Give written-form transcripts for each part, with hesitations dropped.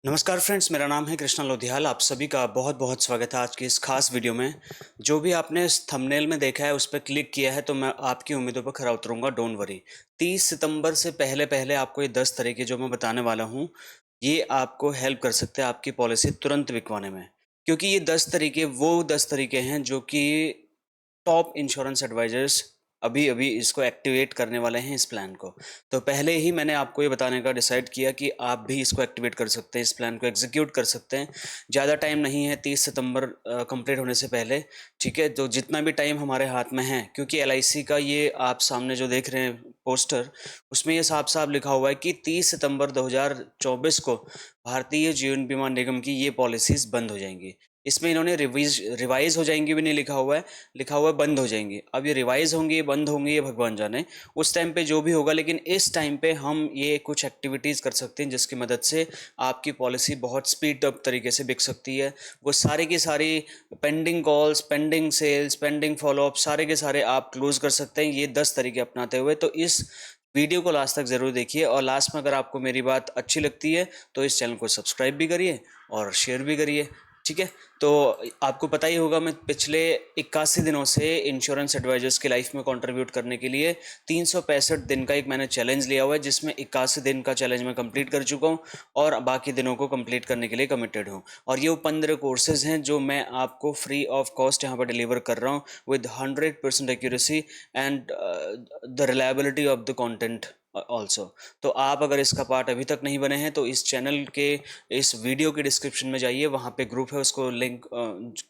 नमस्कार फ्रेंड्स, मेरा नाम है कृष्णा लोधियाल। आप सभी का बहुत बहुत स्वागत है आज की इस खास वीडियो में। जो भी आपने इस थंबनेल में देखा है उस पर क्लिक किया है तो मैं आपकी उम्मीदों पर खरा उतरूंगा, डोंट वरी। 30 सितंबर से पहले पहले आपको ये 10 तरीके जो मैं बताने वाला हूँ, ये आपको हेल्प कर सकते हैं आपकी पॉलिसी तुरंत बिकवाने में। क्योंकि ये 10 तरीके वो 10 तरीके हैं जो कि टॉप इंश्योरेंस एडवाइजर्स अभी अभी इसको एक्टिवेट करने वाले हैं, इस प्लान को। तो पहले ही मैंने आपको ये बताने का डिसाइड किया कि आप भी इसको एक्टिवेट कर सकते हैं, इस प्लान को एग्जीक्यूट कर सकते हैं। ज़्यादा टाइम नहीं है 30 सितंबर कंप्लीट होने से पहले, ठीक है। तो जितना भी टाइम हमारे हाथ में है, क्योंकि एलआईसी का ये आप सामने जो देख रहे हैं पोस्टर, उसमें ये साफ साफ लिखा हुआ है कि 30 सितंबर 2024 को भारतीय जीवन बीमा निगम की ये पॉलिसीज बंद हो जाएंगी। इसमें इन्होंने रिवाइज हो जाएंगी भी नहीं लिखा हुआ है, लिखा हुआ है बंद हो जाएंगी। अब ये रिवाइज होंगी, बंद होंगी, ये भगवान जाने उस टाइम पे जो भी होगा, लेकिन इस टाइम पे हम ये कुछ एक्टिविटीज़ कर सकते हैं जिसकी मदद से आपकी पॉलिसी बहुत स्पीड अप तरीके से बिक सकती है। वो सारी की सारी pending calls, pending sales, pending follow up, सारे के सारे आप क्लोज कर सकते हैं ये 10 तरीके अपनाते हुए। तो इस वीडियो को लास्ट तक ज़रूर देखिए, और लास्ट में अगर आपको मेरी बात अच्छी लगती है तो इस चैनल को सब्सक्राइब भी करिए और शेयर भी करिए, ठीक है। तो आपको पता ही होगा, मैं पिछले 81 दिनों से इंश्योरेंस एडवाइजर्स की लाइफ में कंट्रीब्यूट करने के लिए 365 दिन का एक मैंने चैलेंज लिया हुआ है, जिसमें 81 दिन का चैलेंज मैं कंप्लीट कर चुका हूं और बाकी दिनों को कंप्लीट करने के लिए कमिटेड हूं। और ये वो 15 कोर्सेज हैं जो मैं आपको फ्री ऑफ कॉस्ट यहाँ पर डिलीवर कर रहा हूँ with 100% accuracy and the reliability of the content also. तो आप अगर इसका पार्ट अभी तक नहीं बने हैं तो इस चैनल के इस वीडियो के डिस्क्रिप्शन में जाइए, वहाँ पे ग्रुप है, उसको लिंक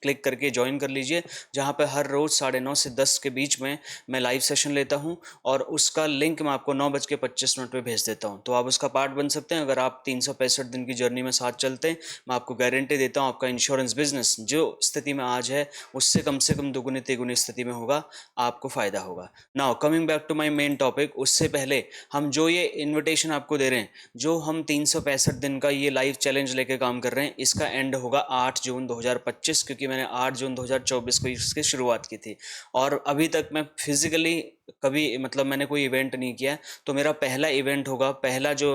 क्लिक करके ज्वाइन कर लीजिए, जहाँ पे हर रोज़ 9:30 से 10 के बीच में मैं लाइव सेशन लेता हूँ और उसका लिंक मैं आपको 9:25 पे भेज देता हूँ। तो आप उसका पार्ट बन सकते हैं अगर आप 365 दिन की जर्नी में साथ चलते हैं। मैं आपको गारंटी देता हूँ आपका इंश्योरेंस बिजनेस जो स्थिति में आज है उससे कम से कम दुगुनी तिगुनी स्थिति में होगा, आपको फ़ायदा होगा। Now coming back to my main topic, उससे पहले हम जो ये इन्विटेशन आपको दे रहे हैं, जो हम 365 दिन का ये लाइव चैलेंज लेके काम कर रहे हैं, इसका एंड होगा 8 जून 2025, क्योंकि मैंने 8 जून 2024 को इसकी शुरुआत की थी और अभी तक मैं फिजिकली कभी मतलब मैंने कोई इवेंट नहीं किया। तो मेरा पहला इवेंट होगा, पहला जो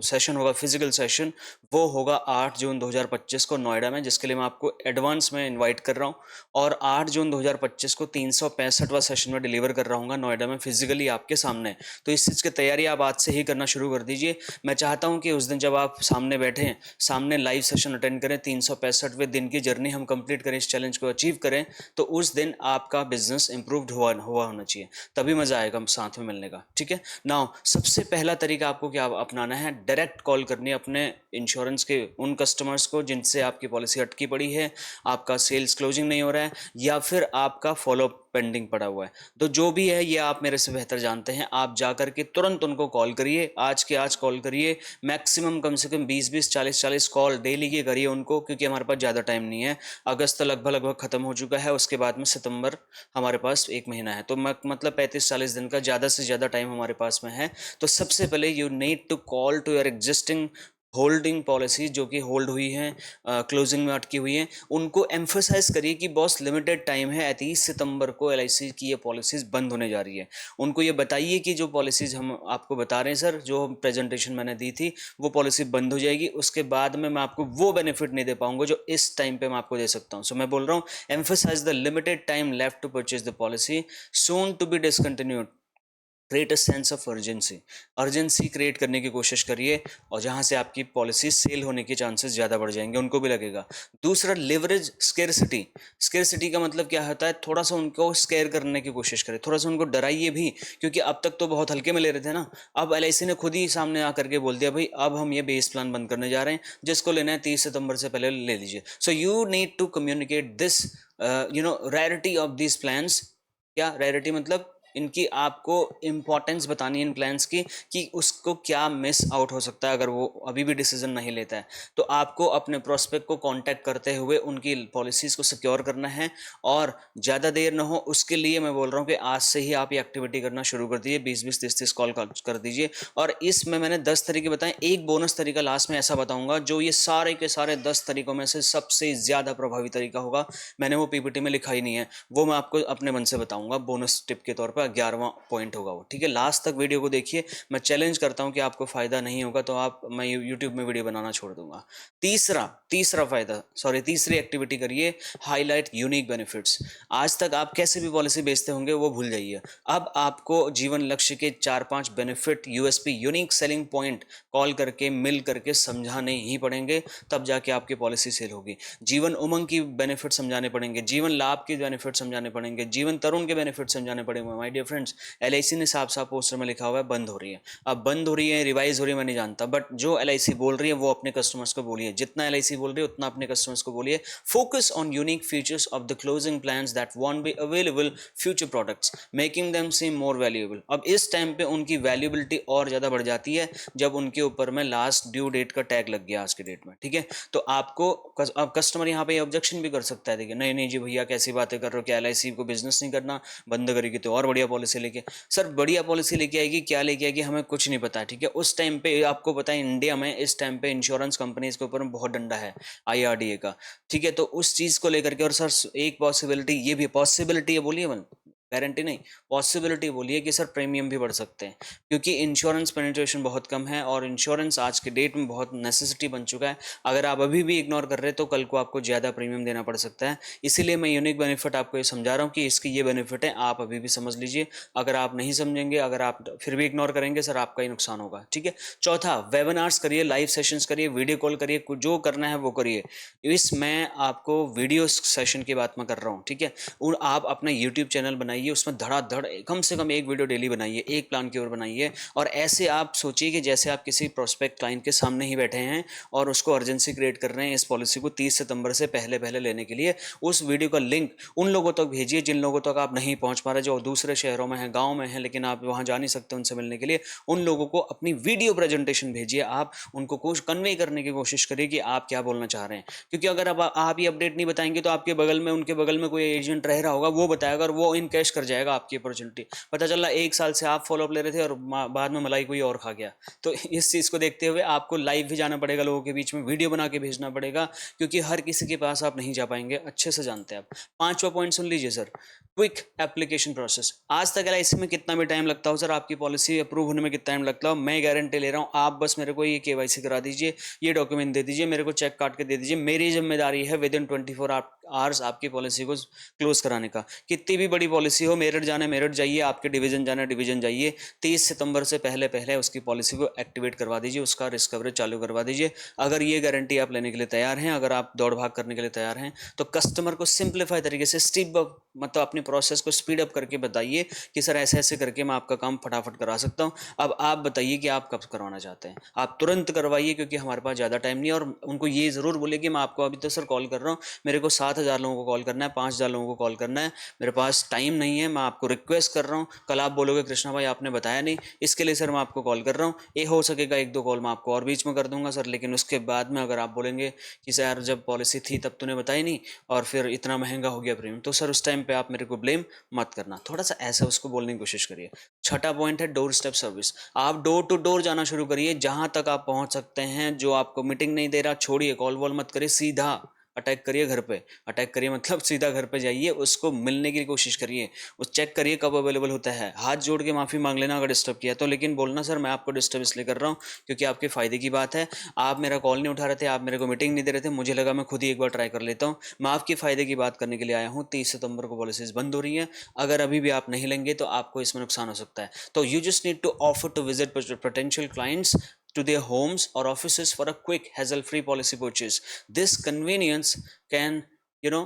सेशन होगा, फिजिकल सेशन, वो होगा 8 जून 2025 को नोएडा में, जिसके लिए मैं आपको एडवांस में इनवाइट कर रहा हूँ। और 8 जून 2025 को 365वां सेशन में डिलीवर कर रहा हूँ नोएडा में फिजिकली आपके सामने। तो इस चीज़ की तैयारी आप आज से ही करना शुरू कर दीजिए। मैं चाहता हूं कि उस दिन जब आप सामने बैठें, सामने लाइव सेशन अटेंड करें, 365वें दिन की जर्नी हम कंप्लीट करें, इस चैलेंज को अचीव करें, तो उस दिन आपका बिजनेस इंप्रूव्ड हुआ होना चाहिए, तभी मजा आएगा हम साथ में मिलने का, ठीक है। नाउ सबसे पहला तरीका आपको क्या अपनाना है, डायरेक्ट कॉल करनी है अपने इंश्योरेंस के उन कस्टमर्स को जिनसे आपकी पॉलिसी अटकी पड़ी है, आपका सेल्स क्लोजिंग नहीं हो रहा है या फिर आपका फॉलोअप पेंडिंग पड़ा हुआ है। तो जो भी है ये आप मेरे से बेहतर जानते हैं, आप जाकर के तुरंत उनको कॉल करिए, आज के आज कॉल करिए। मैक्सिमम कम से कम 20-20, 40-40 कॉल डेली की करिए उनको, क्योंकि हमारे पास ज़्यादा टाइम नहीं है। अगस्त लगभग लगभग खत्म हो चुका है, उसके बाद में सितंबर हमारे पास 1 महीना है, तो मतलब 35-40 दिन का ज़्यादा से ज़्यादा टाइम हमारे पास में है। तो सबसे पहले you need to call to your existing holding policy जो कि होल्ड हुई हैं, क्लोजिंग में अटकी हुई हैं, उनको एम्फोसाइज करिए कि बॉस लिमिटेड टाइम है, 30 सितंबर को एलआईसी की ये पॉलिसीज बंद होने जा रही है। उनको ये बताइए कि जो पॉलिसीज हम आपको बता रहे हैं सर, जो प्रेजेंटेशन मैंने दी थी, वो पॉलिसी बंद हो जाएगी, उसके बाद में मैं आपको वो बेनिफिट नहीं दे पाऊंगा जो इस टाइम पे मैं आपको दे सकता हूँ। सो मैं बोल रहा हूँ, emphasize the limited time left to purchase the policy, soon to be discontinued, create a sense of urgency. Urgency create करने की कोशिश करिए, और जहां से आपकी पॉलिसी सेल होने के चांसेस ज़्यादा बढ़ जाएंगे, उनको भी लगेगा। दूसरा, लेवरेज स्केरसिटी। स्केरसिटी का मतलब क्या होता है, थोड़ा सा उनको स्केयर करने की कोशिश करें, थोड़ा सा उनको डराइए भी, क्योंकि अब तक तो बहुत हल्के में ले रहे थे ना। अब एलआईसी ने खुद ही सामने आकर के बोल दिया, भाई अब हम ये बेस प्लान बंद करने जा रहे हैं, जिसको लेना है 30 सितंबर से पहले ले लीजिए। So you need to communicate this, rarity of this plans. क्या रैरिटी मतलब, इनकी आपको इंपॉर्टेंस बतानी है इन प्लान्स की, कि उसको क्या मिस आउट हो सकता है अगर वो अभी भी डिसीजन नहीं लेता है। तो आपको अपने प्रोस्पेक्ट को कांटेक्ट करते हुए उनकी पॉलिसीज़ को सिक्योर करना है, और ज़्यादा देर ना हो उसके लिए मैं बोल रहा हूँ कि आज से ही आप ये एक्टिविटी करना शुरू कर दीजिए, 20-20, 30-30 कॉल कर दीजिए। और इसमें मैंने 10 तरीके बताए, एक बोनस तरीका लास्ट में ऐसा बताऊंगा जो ये सारे के सारे 10 तरीकों में से सबसे ज़्यादा प्रभावी तरीका होगा। मैंने वो पीपीटी में लिखा ही नहीं है, वो मैं आपको अपने मन से बताऊंगा बोनस टिप के तौर पर, होगा, 11वां पॉइंट होगा वो, ठीक है। लास्ट तक वीडियो को देखिए, मैं चैलेंज करता हूँ कि आपको फायदा नहीं होगा तो मैं यूट्यूब में वीडियो बनाना छोड़ दूंगा। तीसरा तीसरा फायदा, सॉरी तीसरी एक्टिविटी करिए, हाईलाइट यूनिक बेनिफिट्स। आज तक आप कैसे भी पॉलिसी बेचते होंगे वो भूल जाइए। अब आपको जीवन लक्ष्य के 4-5 benefit, USP, unique selling point call करके, मिल करके समझाने ही पड़ेंगे, तब जाके आपकी पॉलिसी सेल होगी। जीवन उमंग की बेनिफिट समझाने पड़ेंगे, जीवन लाभ के बेनिफिट समझाने पड़ेंगे, जीवन तरुण के बेनिफिट समझाने पड़ेंगे। माय डियर फ्रेंड्स, एलआईसी ने साफ साफ पोस्टर में लिखा हुआ है बंद हो रही है। अब बंद हो रही है, रिवाइज हो रही है, मैं नहीं जानता, बट जो एलआईसी बोल रही है वो अपने कस्टमर्स को बोलिए। जितना एलआईसी बोल रही है उतना अपने कस्टमर्स को बोलिए। Focus on unique features of the closing plans that won't be available future products, making them seem more valuable. अब इस टाइम पे उनकी वैल्यूबिलिटी और ज्यादा बढ़ जाती है जब उनके ऊपर में लास्ट ड्यू डेट का टैग लग गया आज के डेट में, ठीक है। तो आपको अब कस्टमर यहाँ पे ऑब्जेक्शन भी कर सकता है, देखिए नहीं नहीं जी भैया कैसी बातें कर रहे हो, क्या एलआईसी को बिजनेस नहीं करना, बंद करेगी तो और बढ़िया पॉलिसी लेके। सर बढ़िया पॉलिसी लेके आएगी, क्या लेके आएगी हमें कुछ नहीं पता, ठीक है। उस टाइम पे आपको पता है इंडिया में इस टाइम पे इंश्योरेंस कंपनीज के ऊपर बहुत डंडा है आईआरडीए का, ठीक है। तो उस चीज को लेकर के, और सर एक पॉसिबिलिटी ये भी पॉसिबिलिटी है, बोलिए गारंटी नहीं, पॉसिबिलिटी बोलिए कि सर प्रीमियम भी बढ़ सकते हैं, क्योंकि इंश्योरेंस पेनिट्रेशन बहुत कम है और इंश्योरेंस आज के डेट में बहुत नेसेसिटी बन चुका है। अगर आप अभी भी इग्नोर कर रहे हैं तो कल को आपको ज़्यादा प्रीमियम देना पड़ सकता है। इसीलिए मैं यूनिक बेनिफिट आपको ये समझा रहा हूँ कि इसकी ये बेनिफिट है, आप अभी भी समझ लीजिए। अगर आप नहीं समझेंगे, अगर आप फिर भी इग्नोर करेंगे, सर आपका ही नुकसान होगा, ठीक है। चौथा, वेबिनार्स करिए, लाइव सेशंस करिए, वीडियो कॉल करिए, जो करना है वो करिए। इस मैं आपको वीडियो सेशन की बात मैं कर रहा हूँ, ठीक है। और आप अपना यूट्यूब चैनल बनाइए, उसमें धड़ाधड़ कम से कम एक वीडियो डेली बनाइए, एक प्लान की ओर बनाइए। और ऐसे आप सोचिए कि जैसे आप किसी प्रोस्पेक्ट क्लाइंट के सामने ही बैठे हैं और उसको अर्जेंसी क्रिएट कर रहे हैं इस पॉलिसी को 30 सितंबर से पहले पहले लेने के लिए। उस वीडियो का लिंक उन लोगों तक भेजिए जिन लोगों तक आप नहीं पहुंच पा रहे, जो दूसरे शहरों में हैं, गाँव में हैं, लेकिन आप वहाँ जा नहीं सकते उनसे मिलने के लिए। उन लोगों को अपनी वीडियो प्रेजेंटेशन भेजिए, आप उनको कुछ कन्वे करने की कोशिश करिए कि आप क्या बोलना चाह रहे हैं। क्योंकि अगर आप ये अपडेट नहीं बताएंगे तो आपके बगल में, उनके बगल में कोई एजेंट रह रहा होगा, वो बताएगा और वो इन कैश कर जाएगा आपकी अपॉर्चुनिटी। पता चला 1 साल से आप फॉलोअप ले रहे थे और बाद में मलाई कोई और खा गया। तो इस चीज़ को देखते हुए आपको लाइव भी जाना पड़ेगा, लोगों के बीच में वीडियो बना के भेजना पड़ेगा, क्योंकि हर किसी के पास आप नहीं जा पाएंगे, अच्छे से जानते हैं आप। 5वां पॉइंट सुन लीजिए सर, क्विक एप्लीकेशन प्रोसेस। आज तक एलआईसी में कितना भी टाइम लगता हो सर, आपकी पॉलिसी अप्रूव होने में कितना टाइम लगता हो, मैं गारंटी ले रहा हूँ। आप बस मेरे को ये केवाईसी करा दीजिए, ये डॉक्यूमेंट दे दीजिए, मेरे को चेक काट के दे दीजिए, मेरी जिम्मेदारी है विद इन 24 आवर्स आपकी पॉलिसी को क्लोज कराने का। कितनी भी बड़ी पॉलिसी हो, मेरठ जाना मेरठ जाइए, आपके डिवीजन जाना डिवीजन जाइए, 30 सितंबर से पहले पहले उसकी पॉलिसी को एक्टिवेट करवा दीजिए, उसका रिस्क कवरेज चालू करवा दीजिए। अगर ये गारंटी आप लेने के लिए तैयार हैं, अगर आप दौड़ भाग करने के लिए तैयार हैं, तो कस्टमर को सिंप्लीफाई तरीके से स्टेप अप, मतलब अपनी प्रोसेस को स्पीड अप करके बताइए कि सर ऐसे ऐसे करके मैं आपका काम फटाफट करा सकता हूँ। अब आप बताइए कि आप कब करवाना चाहते हैं, आप तुरंत करवाइए, क्योंकि हमारे पास ज़्यादा टाइम नहीं है। और उनको ये ज़रूर बोलिए कि मैं आपको अभी तो सर कॉल कर रहा हूँ, मेरे को 7,000 लोगों को कॉल करना है, 5,000 लोगों को कॉल करना है, मेरे पास टाइम नहीं है, मैं आपको रिक्वेस्ट कर रहा हूँ। कल आप बोलोगे कृष्णा भाई आपने बताया नहीं, इसके लिए सर मैं आपको कॉल कर रहा हूँ। ये हो सकेगा 1-2 कॉल मैं आपको और बीच में कर दूंगा सर, लेकिन उसके बाद में अगर आप बोलेंगे कि सर जब पॉलिसी थी तब तूने बताई नहीं और फिर इतना महंगा हो गया प्रीमियम, तो सर उस टाइम पे आप मेरे को ब्लेम मत करना। थोड़ा सा ऐसा उसको बोलने की कोशिश करिए। छठा पॉइंट है डोर स्टेप सर्विस। आप डोर टू डोर जाना शुरू करिए, जहां तक आप पहुंच सकते हैं। जो आपको मीटिंग नहीं दे रहा छोड़िए, कॉल वॉल मत करिए, सीधा अटैक करिए घर पे। अटैक करिए मतलब सीधा घर पे जाइए, उसको मिलने की कोशिश करिए, उस चेक करिए कब अवेलेबल होता है। हाथ जोड़ के माफ़ी मांग लेना अगर डिस्टर्ब किया तो, लेकिन बोलना सर मैं आपको डिस्टर्ब इसलिए कर रहा हूँ क्योंकि आपके फ़ायदे की बात है। आप मेरा कॉल नहीं उठा रहे थे, आप मेरे को मीटिंग नहीं दे रहे थे, मुझे लगा मैं खुद ही एक बार ट्राई कर लेता हूँ। मैं आपके फ़ायदे की बात करने के लिए आया हूँ। 30 सितंबर को पॉलिसीज़ बंद हो रही हैं, अगर अभी भी आप नहीं लेंगे तो आपको इसमें नुकसान हो सकता है। तो you just need to offer to visit potential clients to their homes or offices for a quick hassle-free policy purchase. This convenience can, you know,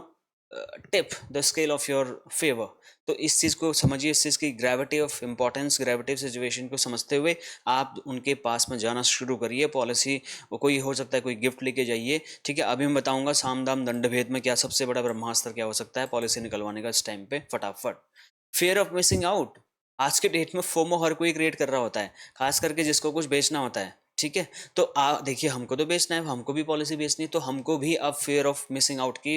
tip the scale of your favor. तो इस चीज़ को समझिए, इस चीज़ की gravity of importance, gravity of situation को समझते हुए आप उनके पास में जाना शुरू करिए। पॉलिसी वो कोई हो सकता है, कोई गिफ्ट लेके जाइए, ठीक है। अभी मैं बताऊंगा साम दाम दंड भेद में क्या सबसे बड़ा ब्रह्मास्त्र क्या हो सकता है पॉलिसी निकलवाने का इस टाइम पे फटाफट। Fear of missing out. आज के डेट में फोमो हर कोई क्रिएट कर रहा होता है, खास करके जिसको कुछ बेचना होता है, ठीक है। तो देखिए हमको तो बेचना है, हमको भी पॉलिसी बेचनी है, तो हमको भी अब फियर ऑफ मिसिंग आउट की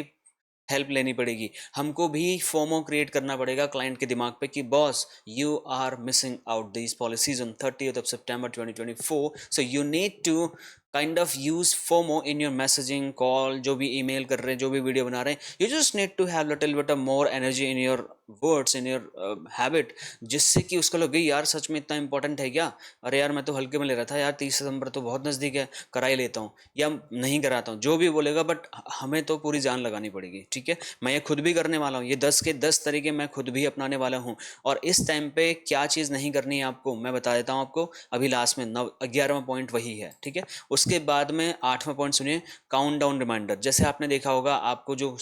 हेल्प लेनी पड़ेगी। हमको भी फोमो क्रिएट करना पड़ेगा क्लाइंट के दिमाग पे कि boss you are missing out these policies on 30th of September 2024, so you need to kind of use FOMO in your messaging call, जो भी ईमेल कर रहे हैं, जो भी वीडियो बना रहे हैं, you just need to have little bit of more energy in your words, in your habit, जिससे कि उसको लगे यार सच में इतना इंपॉर्टेंट है क्या, अरे यार मैं तो हल्के में ले रहा था यार, 30 सितंबर तो बहुत नज़दीक है, करा ही लेता हूँ या नहीं कराता हूँ, जो भी बोलेगा, बट हमें तो पूरी जान लगानी पड़ेगी, ठीक है। मैं ये खुद भी करने वाला हूँ, ये 10 के 10 तरीके मैं खुद भी अपनाने वाला हूँ। और इस टाइम पे क्या चीज़ नहीं करनी है आपको मैं बता देता हूँ आपको, अभी लास्ट में 11वां पॉइंट वही है, ठीक है। उसके बाद में 8वां पॉइंट सुनिए, काउंट डाउन रिमाइंडर। जैसे आपने देखा होगा, आपको जो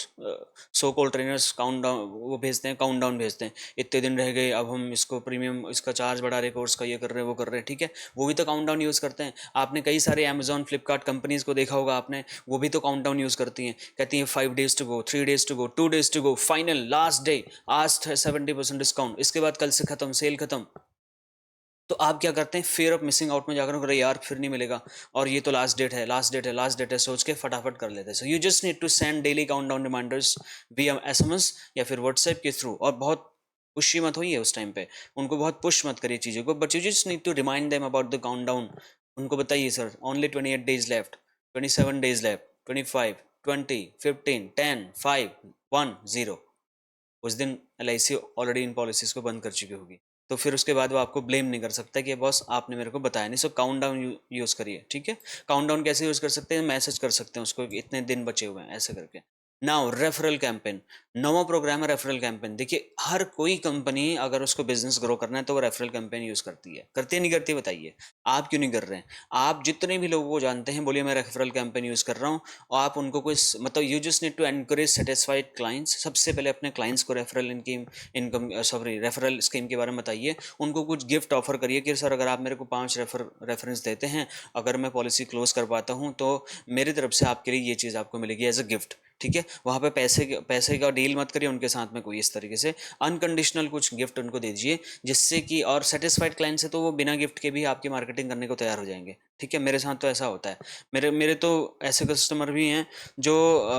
so called trainers count down वो भेजते हैं, काउंट डाउन भेजते हैं, इतने दिन रह गए, अब हम इसको प्रीमियम इसका चार्ज बढ़ा रहे, कोर्स का ये कर रहे हैं वो कर रहे हैं, ठीक है। वो भी तो काउंट डाउन यूज़ करते हैं। आपने कई सारे अमेजॉन फ्लिपकार्ट कंपनीज को देखा होगा आपने, वो भी तो काउंट डाउन यूज़ करती हैं, कहती हैं 5 days to go, 3 days to go, 2 days to go, final last day, आज 70% डिस्काउंट, इसके बाद कल से खत्म, सेल खत्म। तो आप क्या करते हैं, फियर ऑफ मिसिंग आउट में जाकर अरे यार फिर नहीं मिलेगा, और ये तो लास्ट डेट है, लास्ट डेट है, लास्ट डेट है, सोच के फटाफट कर लेते हैं। So you just need to send daily countdown reminders via SMS या फिर व्हाट्सएप के थ्रू। और बहुत पुशी मत होइए उस टाइम पे, उनको बहुत पुश मत करिए चीज़ों को, but you just need to remind them about the countdown. उनको बताइए sir only 28 days left, 27 days left, 25, 20, 15, 10, 5, 1, 0। उस दिन LIC ऑलरेडी इन पॉलिसीज़ को बंद कर चुकी होगी, तो फिर उसके बाद वो आपको ब्लेम नहीं कर सकता कि बॉस आपने मेरे को बताया नहीं। सो काउंट डाउन यूज़ करिए, ठीक है। काउंट डाउन कैसे यूज़ कर सकते हैं, मैसेज कर सकते हैं उसको, इतने दिन बचे हुए हैं ऐसे करके। नाउ रेफरल कैंपेन, नवा प्रोग्राम है रेफरल कैंपेन। देखिए हर कोई कंपनी अगर उसको बिजनेस ग्रो करना है तो वो रेफरल कैंपेन यूज़ करती है, करती है नहीं करती बताइए, आप क्यों नहीं कर रहे हैं। आप जितने भी लोगों को जानते हैं बोलिए मैं रेफरल कैंपेन यूज़ कर रहा हूँ, और आप उनको कोई मतलब you just need to encourage satisfied clients. सबसे पहले अपने क्लाइंट्स को referral income sorry referral scheme के बारे में बताइए, उनको कुछ गिफ्ट ऑफर करिए कि सर अगर आप मेरे को 5 रेफरेंस देते हैं, अगर मैं पॉलिसी क्लोज कर पाता हूँ तो मेरी तरफ से आपके लिए ये चीज़ आपको मिलेगी एज अ गिफ्ट, ठीक है। वहाँ पे पैसे का डील मत करिए उनके साथ में कोई, इस तरीके से अनकंडीशनल कुछ गिफ्ट उनको दे दीजिए, जिससे कि और सेटिस्फाइड क्लाइंट से तो वो बिना गिफ्ट के भी आपकी मार्केटिंग करने को तैयार हो जाएंगे, ठीक है। मेरे साथ तो ऐसा होता है, मेरे मेरे तो ऐसे कस्टमर भी हैं जो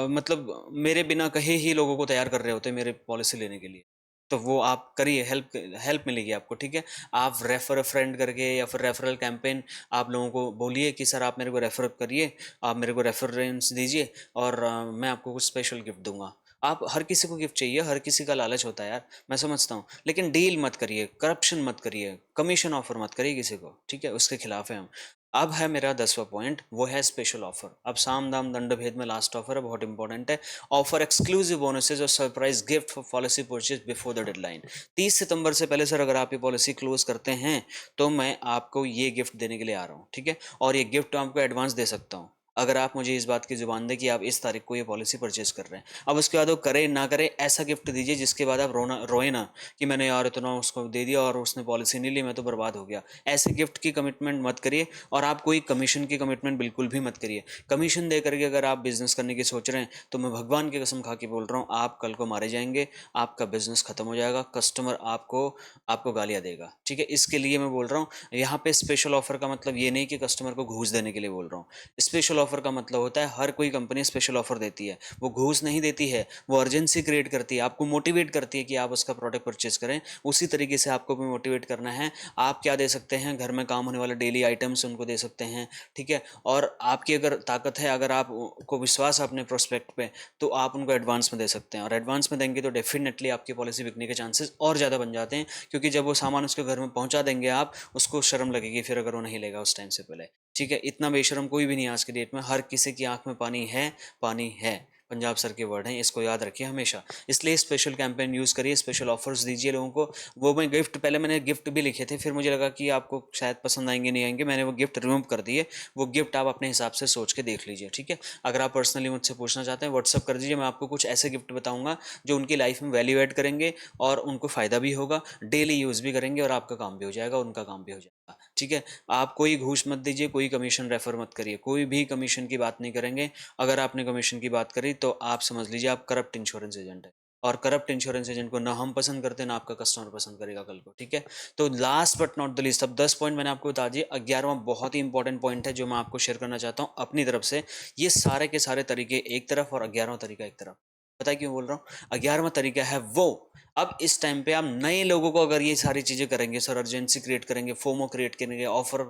मतलब मेरे बिना कहे ही लोगों को तैयार कर रहे होते हैं मेरे पॉलिसी लेने के लिए। तो वो आप करिए, हेल्प हेल्प मिलेगी आपको, ठीक है। आप रेफर फ्रेंड करके या फिर रेफरल कैंपेन आप लोगों को बोलिए कि सर आप मेरे को रेफर करिए, आप मेरे को रेफरेंस दीजिए और मैं आपको कुछ स्पेशल गिफ्ट दूंगा। आप हर किसी को गिफ्ट चाहिए, हर किसी का लालच होता है यार, मैं समझता हूँ, लेकिन डील मत करिए, करप्शन मत करिए, कमीशन ऑफर मत करिए किसी को, ठीक है, उसके खिलाफ है हम। अब है मेरा 10वां पॉइंट, वो है स्पेशल ऑफर। अब साम दाम दंड भेद में लास्ट ऑफर है, बहुत इंपॉर्टेंट है। ऑफर एक्सक्लूसिव बोनसेस और surprise gift for policy purchase before the deadline. 30 सितंबर से पहले सर अगर आप ये पॉलिसी क्लोज करते हैं तो मैं आपको ये गिफ्ट देने के लिए आ रहा हूँ, ठीक है। और ये गिफ्ट आपको एडवांस दे सकता हूँ अगर आप मुझे इस बात की जुबान दें कि आप इस तारीख को ये पॉलिसी परचेज कर रहे हैं। अब उसके बाद वो करे ना करे, ऐसा गिफ्ट दीजिए जिसके बाद आप रोए ना कि मैंने यार इतना उसको दे दिया और उसने पॉलिसी नहीं ली, मैं तो बर्बाद हो गया। ऐसे गिफ्ट की कमिटमेंट मत करिए, और आप कोई कमीशन की कमिटमेंट बिल्कुल भी मत करिए। कमीशन दे करके अगर आप बिजनेस करने की सोच रहे हैं तो मैं भगवान की कसम खा के बोल रहा हूँ, आप कल को मारे जाएंगे, आपका बिजनेस खत्म हो जाएगा, कस्टमर आपको आपको गालियाँ देगा, ठीक है। इसके लिए मैं बोल रहा हूँ, यहाँ पे स्पेशल ऑफर का मतलब ये नहीं कि कस्टमर को घूस देने के लिए बोल रहा हूँ। स्पेशल ऑफर का मतलब होता है हर कोई कंपनी स्पेशल ऑफर देती है, वो घूस नहीं देती है, वो अर्जेंसी क्रिएट करती है, आपको मोटिवेट करती है कि आप उसका प्रोडक्ट परचेज करें। उसी तरीके से आपको भी मोटिवेट करना है। आप क्या दे सकते हैं, घर में काम होने वाले डेली आइटम्स उनको दे सकते हैं, ठीक है। और आपकी अगर ताकत है, अगर आप को विश्वास है अपने प्रोस्पेक्ट पे, तो आप उनको एडवांस में दे सकते हैं, और एडवांस में देंगे तो डेफिनेटली आपकी पॉलिसी बिकने के चांसेस और ज़्यादा बन जाते हैं, क्योंकि जब वो सामान उसके घर में पहुंचा देंगे आप, उसको शर्म लगेगी फिर अगर वो नहीं लेगा उस टाइम से पहले, ठीक है। इतना बेशरम कोई भी नहीं आज के डेट में, हर किसी की आंख में पानी है, पानी है। पंजाब सर के वर्ड हैं, इसको याद रखिए हमेशा। इसलिए स्पेशल कैंपेन यूज़ करिए, स्पेशल ऑफर्स दीजिए लोगों को। वो मैं गिफ्ट, पहले मैंने गिफ्ट भी लिखे थे, फिर मुझे लगा कि आपको शायद पसंद आएंगे नहीं आएंगे, मैंने वो गिफ्ट रिमूव कर दिए। वो गिफ्ट आप अपने हिसाब से सोच के देख लीजिए, ठीक है। अगर आप पर्सनली मुझसे पूछना चाहते हैं व्हाट्सअप कर दीजिए, मैं आपको कुछ ऐसे गिफ्ट बताऊंगा जो उनकी लाइफ में वैल्यू ऐड करेंगे और उनको फ़ायदा भी होगा, डेली यूज़ भी करेंगे और आपका काम भी हो जाएगा, उनका काम भी हो जाएगा, ठीक है। आप कोई घूस मत दीजिए, कोई कमीशन रेफर मत करिए, कोई भी कमीशन की बात नहीं करेंगे। अगर आपने कमीशन की बात करी तो आप समझ लीजिए आप करप्ट इंश्योरेंस एजेंट है, और करप्ट इंश्योरेंस एजेंट को ना हम पसंद करते ना आपका कस्टमर पसंद करेगा कल को, ठीक है। तो last but not the least, अब 10 पॉइंट मैंने आपको बता दिए, 11वां बहुत ही इंपॉर्टेंट पॉइंट है जो मैं आपको शेयर करना चाहता हूँ अपनी तरफ से। ये सारे के सारे तरीके एक तरफ और 11वां तरीका एक तरफ। पता है क्यों बोल रहा हूँ? 11वां तरीका है वो, अब इस टाइम पे आप नए लोगों को अगर ये सारी चीज़ें करेंगे सर, अर्जेंसी क्रिएट करेंगे, फोमो क्रिएट करेंगे, ऑफर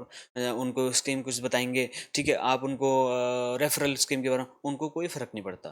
उनको स्कीम कुछ बताएंगे, ठीक है, आप उनको रेफरल स्कीम के बारे में, उनको कोई फ़र्क नहीं पड़ता।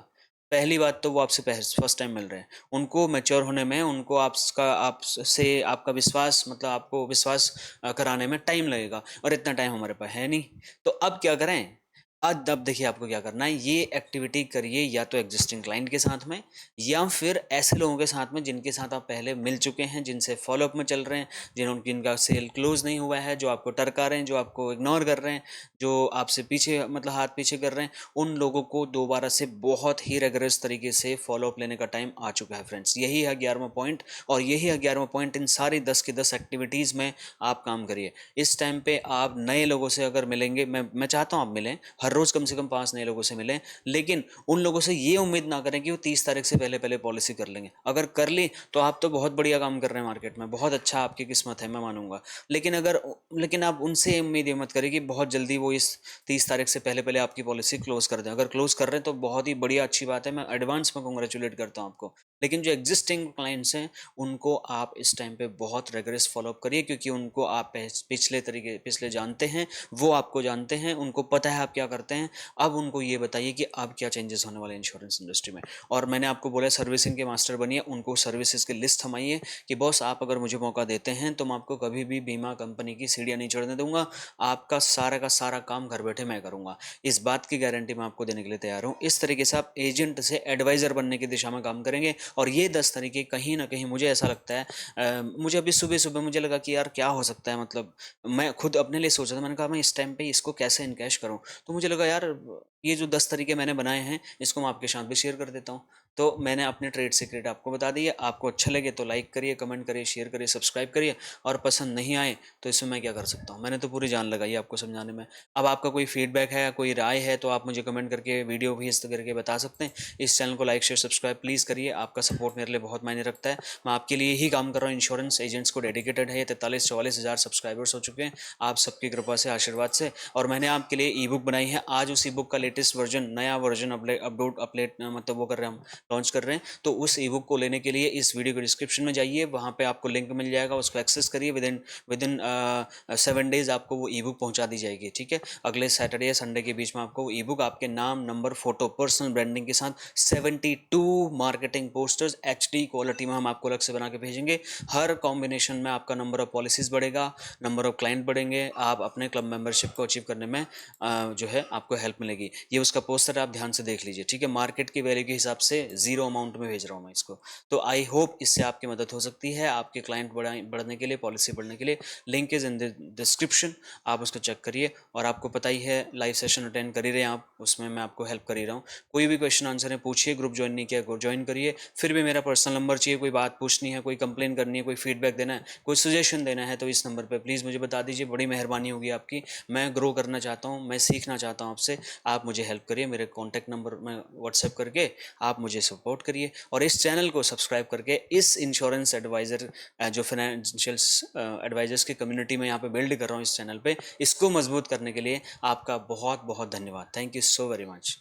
पहली बात तो वो आपसे फर्स्ट टाइम मिल रहे हैं, उनको मैच्योर होने में, उनको आपसे आपका विश्वास, मतलब आपको विश्वास कराने में टाइम लगेगा, और इतना टाइम हमारे पास है नहीं। तो अब क्या करें? अब देखिए आपको क्या करना है, ये एक्टिविटी करिए या तो एग्जिस्टिंग क्लाइंट के साथ में, या फिर ऐसे लोगों के साथ में जिनके साथ आप पहले मिल चुके हैं, जिनसे फॉलोअप में चल रहे हैं, जिनका सेल क्लोज नहीं हुआ है, जो आपको टरका रहे हैं, जो आपको इग्नोर कर रहे हैं, जो आपसे पीछे, मतलब हाथ पीछे कर रहे हैं, उन लोगों को दोबारा से बहुत ही रेगुलर तरीके से फॉलोअप लेने का टाइम आ चुका है फ्रेंड्स। यही है 11वां पॉइंट, और यही 11वां पॉइंट, इन सारी 10 की 10 एक्टिविटीज़ में आप काम करिए। इस टाइम पे आप नए लोगों से अगर मिलेंगे, मैं चाहता हूँ आप मिलें, हर रोज़ कम से कम 5 नए लोगों से मिलें, लेकिन उन लोगों से ये उम्मीद ना करें कि वो 30 तारीख से पहले पहले पॉलिसी कर लेंगे। अगर कर ली तो आप तो बहुत बढ़िया काम कर रहे हैं मार्केट में, बहुत अच्छा आपकी किस्मत है, मैं मानूंगा। लेकिन आप उनसे उम्मीद ये मत करें कि बहुत जल्दी वो इस 30 तारीख से पहले पहले आपकी पॉलिसी क्लोज कर दें। अगर क्लोज कर रहे हैं तो बहुत ही बढ़िया, अच्छी बात है, मैं एडवांस में कॉन्ग्रेचुलेट करता हूँ आपको। लेकिन जो एग्जिस्टिंग क्लाइंट्स हैं, उनको आप इस टाइम पे बहुत रेगुलर फॉलोअप करिए, क्योंकि उनको आप पिछले जानते हैं, वो आपको जानते हैं, उनको पता है आप क्या करते हैं। अब उनको ये बताइए कि अब क्या चेंजेस होने वाले हैं इंश्योरेंस इंडस्ट्री में। और मैंने आपको बोला सर्विसिंग के मास्टर बनिए, उनको सर्विसेज की लिस्ट थमाइए कि बॉस आप अगर मुझे मौका देते हैं तो मैं आपको कभी भी बीमा कंपनी की सीढ़ियाँ नहीं चढ़ने दूंगा, आपका सारा का सारा काम घर बैठे मैं करूंगा। इस बात की गारंटी मैं आपको देने के लिए तैयार हूँ। इस तरीके से आप एजेंट से एडवाइजर बनने की दिशा में काम करेंगे, और ये 10 तरीके कहीं ना कहीं मुझे ऐसा लगता है, मुझे अभी सुबह सुबह मुझे लगा कि यार क्या हो सकता है, मतलब मैं खुद अपने लिए सोचा था, मैंने कहा मैं इस टाइम पे इसको कैसे इनकैश करूं, तो मुझे लगा यार ये जो 10 तरीके मैंने बनाए हैं, इसको मैं आपके साथ भी शेयर कर देता हूँ। तो मैंने अपने ट्रेड सीक्रेट आपको बता दिया। आपको अच्छा लगे तो लाइक करिए, कमेंट करिए, शेयर करिए, सब्सक्राइब करिए, और पसंद नहीं आए तो इसमें मैं क्या कर सकता हूँ, मैंने तो पूरी जान लगाई आपको समझाने में। अब आपका कोई फीडबैक है, कोई राय है, तो आप मुझे कमेंट करके, वीडियो भी इस करके बता सकते हैं। इस चैनल को लाइक शेयर सब्सक्राइब प्लीज़ करिए, आपका सपोर्ट मेरे लिए बहुत मायने रखता है। मैं आपके लिए ही काम कर रहा हूँ, इंश्योरेंस एजेंट्स को डेडिकेटेड है। ये 43-44 हज़ार सब्सक्राइबर्स हो चुके हैं आप सबकी कृपा से, आशीर्वाद से। और मैंने आपके लिए ई बुक बनाई है, आज उस ई बुक का लेटेस्ट वर्जन, नया वर्जन अपडेट मतलब वो कर रहे हैं हम, लॉन्च कर रहे हैं। तो उस ई बुक को लेने के लिए इस वीडियो के डिस्क्रिप्शन में जाइए, वहाँ पे आपको लिंक मिल जाएगा, उसको एक्सेस करिए। विद इन 7 डेज आपको वो ई बुक पहुँचा दी जाएगी, ठीक है। अगले सैटरडे या संडे के बीच में आपको वो ई बुक आपके नाम, नंबर, फोटो, पर्सनल ब्रांडिंग के साथ 72 मार्केटिंग पोस्टर्स HD क्वालिटी में हम आपको अलग से बना के भेजेंगे। हर कॉम्बिनेशन में आपका नंबर ऑफ पॉलिसीज बढ़ेगा, नंबर ऑफ क्लाइंट बढ़ेंगे, आप अपने क्लब मेंबरशिप को अचीव करने में जो है आपको हेल्प मिलेगी। ये उसका पोस्टर आप ध्यान से देख लीजिए, ठीक है। मार्केट की वैल्यू के हिसाब से 0 अमाउंट में भेज रहा हूँ मैं इसको। तो आई होप इससे आपकी मदद हो सकती है, आपके क्लाइंट बढ़ने के लिए, पॉलिसी बढ़ने के लिए। Link is in the description, आप उसको चेक करिए। और आपको पता ही है लाइव सेशन अटेंड कर ही रहे हैं आप, उसमें मैं आपको हेल्प कर ही रहा हूँ। कोई भी क्वेश्चन आंसर है पूछिए, ग्रुप ज्वाइन नहीं किया ज्वाइन करिए। फिर भी मेरा पर्सनल नंबर चाहिए, कोई बात पूछनी है, कोई कंप्लेन करनी है, कोई फीडबैक देना है, कोई सजेशन देना है, तो इस नंबर पर प्लीज़ मुझे बता दीजिए, बड़ी मेहरबानी होगी आपकी। मैं ग्रो करना चाहता हूँ, मैं सीखना चाहता हूँ आपसे, आप मुझे हेल्प करिए। मेरे कॉन्टैक्ट नंबर में व्हाट्सएप करके आप मुझे सपोर्ट करिए, और इस चैनल को सब्सक्राइब करके इस इंश्योरेंस एडवाइज़र जो फाइनेंशियल एडवाइजर्स की कम्युनिटी में यहाँ पे बिल्ड कर रहा हूँ इस चैनल पे, इसको मजबूत करने के लिए आपका बहुत बहुत धन्यवाद। Thank you so very much.